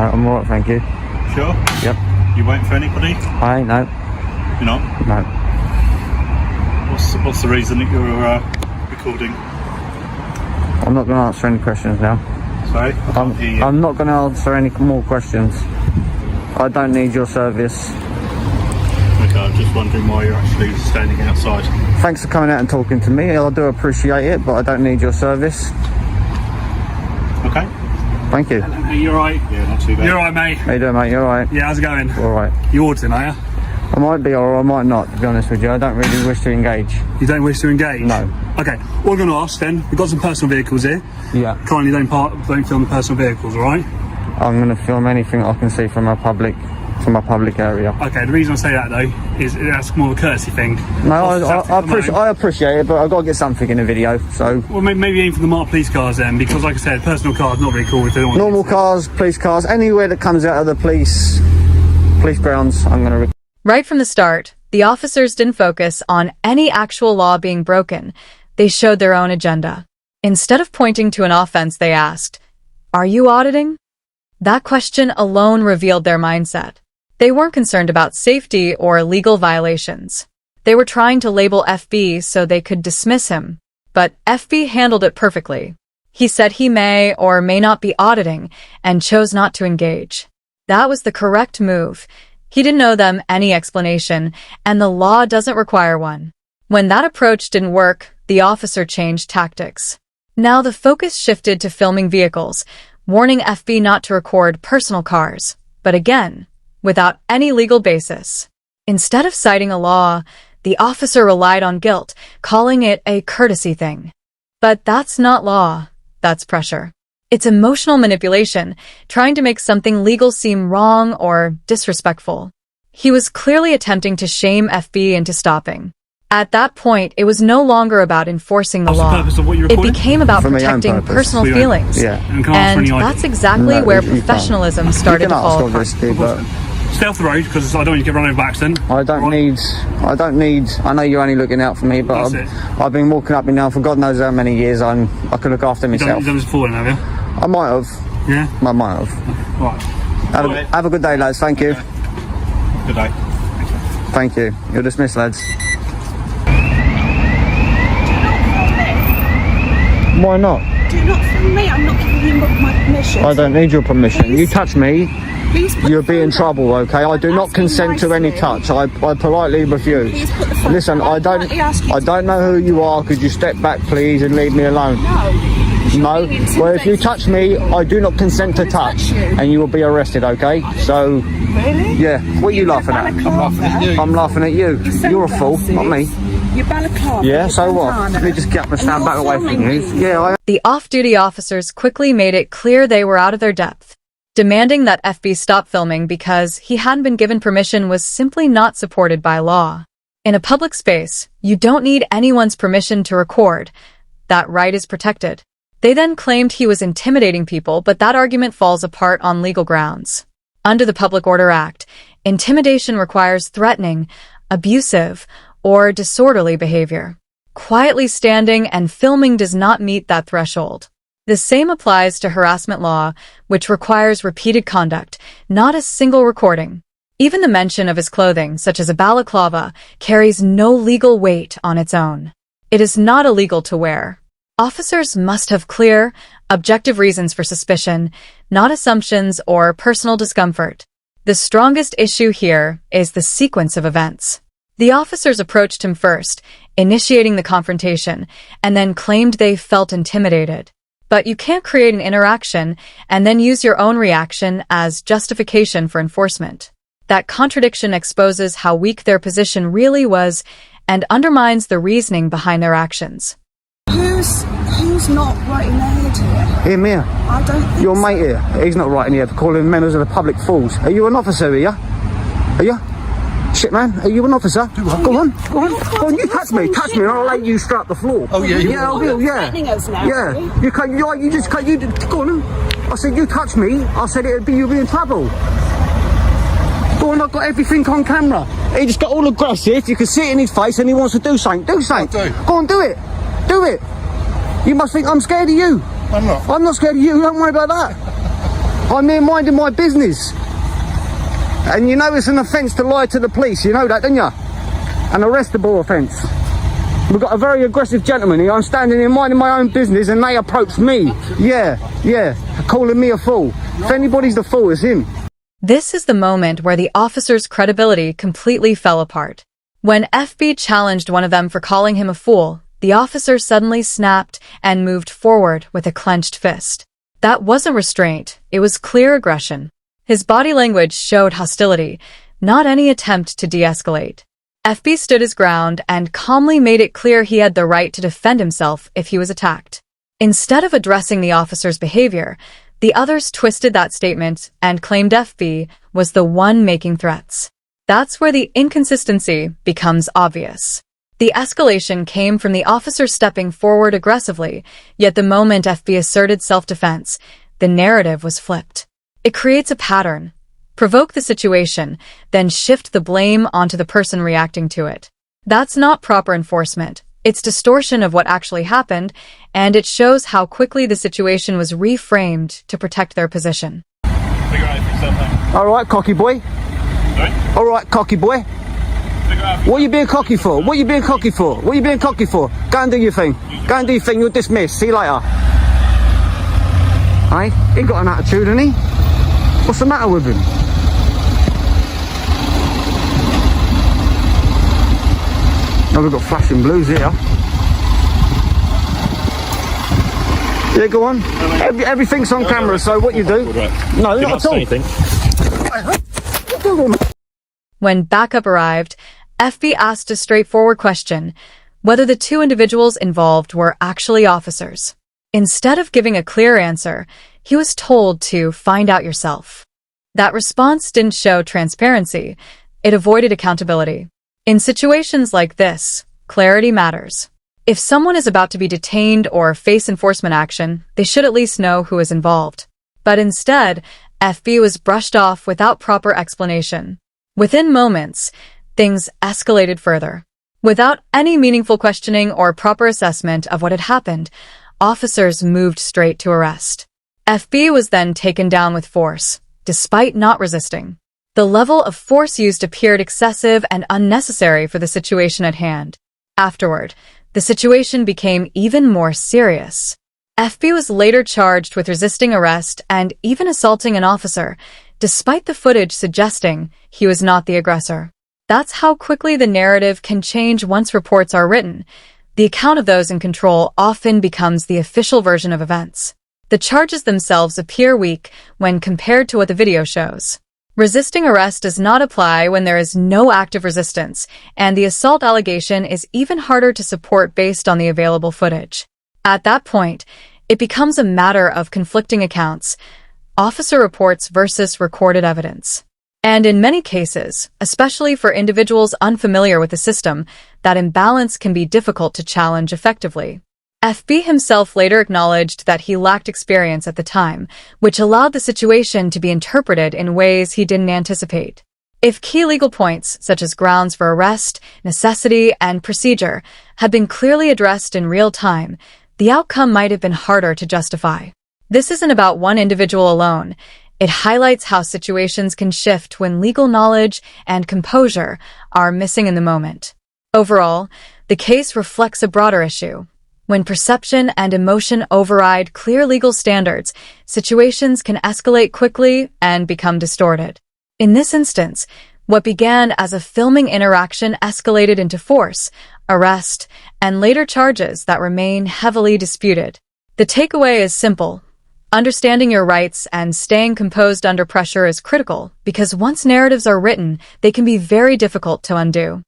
No, I'm alright, thank you. Sure? Yep. You waiting for anybody? I ain't, no. You're not? No. What's the reason that you're recording? I'm not going to answer any questions now. Sorry? I can't hear you. I'm not going to answer any more questions. I don't need your service. Okay, I'm just wondering why you're actually standing outside. Thanks for coming out and talking to me. I do appreciate it, but I don't need your service. Okay. Thank you. You alright? Yeah, not too bad. You alright, mate? How you doing, mate? You alright? Yeah, how's it going? Alright. You auditing, are you? I might be or I might not, to be honest with you. I don't really wish to engage. You don't wish to engage? No. Okay, all I'm going to ask then, we've got some personal vehicles here. Yeah. Kindly don't film the personal vehicles, alright? I'm going to film anything I can see from a public area. Okay, the reason I say that though is that's more of a courtesy thing. No, I appreciate it, but I've got to get something in the video, so... Well, maybe aim for the marked police cars then, because like I said, personal cars not really cool if they don't want Normal cars, police cars, anywhere that comes out of the police grounds, I'm going to... Right from the start, the officers didn't focus on any actual law being broken. They showed their own agenda. Instead of pointing to an offense, they asked, "Are you auditing?" That question alone revealed their mindset. They weren't concerned about safety or legal violations. They were trying to label FB so they could dismiss him. But FB handled it perfectly. He said he may or may not be auditing and chose not to engage. That was the correct move. He didn't owe them any explanation, and the law doesn't require one. When that approach didn't work, the officer changed tactics. Now the focus shifted to filming vehicles, warning FB not to record personal cars, but again, without any legal basis. Instead of citing a law, the officer relied on guilt, calling it a courtesy thing. But that's not law, that's pressure. It's emotional manipulation, trying to make something legal seem wrong or disrespectful. He was clearly attempting to shame FB into stopping. At that point, it was no longer about enforcing the law. It became about protecting personal feelings. Yeah. And that's exactly where professionalism started to fall apart. Stay off the road, because I don't want you to get run over by accident. I know you're only looking out for me, but I've been walking up and down for God knows how many years. I can look after myself. You've done this before, have you? I might have. Yeah? I might have. Right. Have a good day, lads. Thank you. Good day. Thank you. You're dismissed, lads. Why not? Do not film me. I'm not giving you my permission. I don't need your permission. Please. You touch me, Please put you'll the be in phone trouble, down. okay? I do not consent to any touch. I politely refuse. Please put the phone Listen, down. I don't know who you are. Could you step back, please, and leave me alone? No. No? Well, if you touch me, I do not consent to touch, and you will be arrested, okay? So, Really? yeah. What are you laughing at? I'm laughing at you. You're a fool, not me. You're balaclava. Yeah, so what? Let me just get up and stand back away from you. Yeah, The off-duty officers quickly made it clear they were out of their depth. Demanding that FB stop filming because he hadn't been given permission was simply not supported by law. In a public space, you don't need anyone's permission to record. That right is protected. They then claimed he was intimidating people, but that argument falls apart on legal grounds. Under the Public Order Act, intimidation requires threatening, abusive, or disorderly behavior. Quietly standing and filming does not meet that threshold. The same applies to harassment law, which requires repeated conduct, not a single recording. Even the mention of his clothing, such as a balaclava, carries no legal weight on its own. It is not illegal to wear. Officers must have clear, objective reasons for suspicion, not assumptions or personal discomfort. The strongest issue here is the sequence of events. The officers approached him first, initiating the confrontation, and then claimed they felt intimidated. But you can't create an interaction and then use your own reaction as justification for enforcement. That contradiction exposes how weak their position really was and undermines the reasoning behind their actions. Who's not writing their head here? Him here. I don't think Your so. mate here. He's not writing here for calling members of the public fools. Are you an officer here? Are you? Shit, man. Are you an officer? Go on. You touch me, and I'll lay you straight up the floor. Oh, yeah, you I will, yeah. Threatening us now, Yeah. You go on. I said, you touch me. I said, you'll be in trouble. Go on, I've got everything on camera. He just got all aggressive. You can see it in his face and he wants to do something. Do something. Go on, do it. Do it. You must think I'm scared of you. I'm not. I'm not scared of you. Don't worry about that. I'm here minding my business. And you know it's an offence to lie to the police. You know that, don't you? An arrestable offence. We've got a very aggressive gentleman here. I'm standing here minding my own business and they approach me. Yeah, calling me a fool. If anybody's the fool, it's him. This is the moment where the officer's credibility completely fell apart. When FB challenged one of them for calling him a fool, the officer suddenly snapped and moved forward with a clenched fist. That wasn't restraint, it was clear aggression. His body language showed hostility, not any attempt to de-escalate. FB stood his ground and calmly made it clear he had the right to defend himself if he was attacked. Instead of addressing the officer's behavior, the others twisted that statement and claimed FB was the one making threats. That's where the inconsistency becomes obvious. The escalation came from the officer stepping forward aggressively, yet the moment FB asserted self-defense, the narrative was flipped. It creates a pattern. Provoke the situation, then shift the blame onto the person reacting to it. That's not proper enforcement. It's distortion of what actually happened, and it shows how quickly the situation was reframed to protect their position. All right, cocky boy. Sorry? All right, cocky boy. What are you being cocky for? What are you being cocky for? What are you being cocky for? Go and do your thing. Go and do your thing. You're dismissed. See you later. Hey, he got an attitude, hasn't he? What's the matter with him? Now we've got flashing blues here. Yeah, go on. Everything's on camera, so what you do? No, not at all. When backup arrived, FB asked a straightforward question, whether the two individuals involved were actually officers. Instead of giving a clear answer, he was told to find out yourself. That response didn't show transparency. It avoided accountability. In situations like this, clarity matters. If someone is about to be detained or face enforcement action, they should at least know who is involved. But instead, FB was brushed off without proper explanation. Within moments, things escalated further. Without any meaningful questioning or proper assessment of what had happened, officers moved straight to arrest. FB was then taken down with force, despite not resisting. The level of force used appeared excessive and unnecessary for the situation at hand. Afterward, the situation became even more serious. FB was later charged with resisting arrest and even assaulting an officer, despite the footage suggesting he was not the aggressor. That's how quickly the narrative can change once reports are written. The account of those in control often becomes the official version of events. The charges themselves appear weak when compared to what the video shows. Resisting arrest does not apply when there is no active resistance, and the assault allegation is even harder to support based on the available footage. At that point, it becomes a matter of conflicting accounts, officer reports versus recorded evidence. And in many cases, especially for individuals unfamiliar with the system, that imbalance can be difficult to challenge effectively. FB himself later acknowledged that he lacked experience at the time, which allowed the situation to be interpreted in ways he didn't anticipate. If key legal points, such as grounds for arrest, necessity, and procedure, had been clearly addressed in real time, the outcome might have been harder to justify. This isn't about one individual alone. It highlights how situations can shift when legal knowledge and composure are missing in the moment. Overall, the case reflects a broader issue. When perception and emotion override clear legal standards, situations can escalate quickly and become distorted. In this instance, what began as a filming interaction escalated into force, arrest, and later charges that remain heavily disputed. The takeaway is simple. Understanding your rights and staying composed under pressure is critical because once narratives are written, they can be very difficult to undo.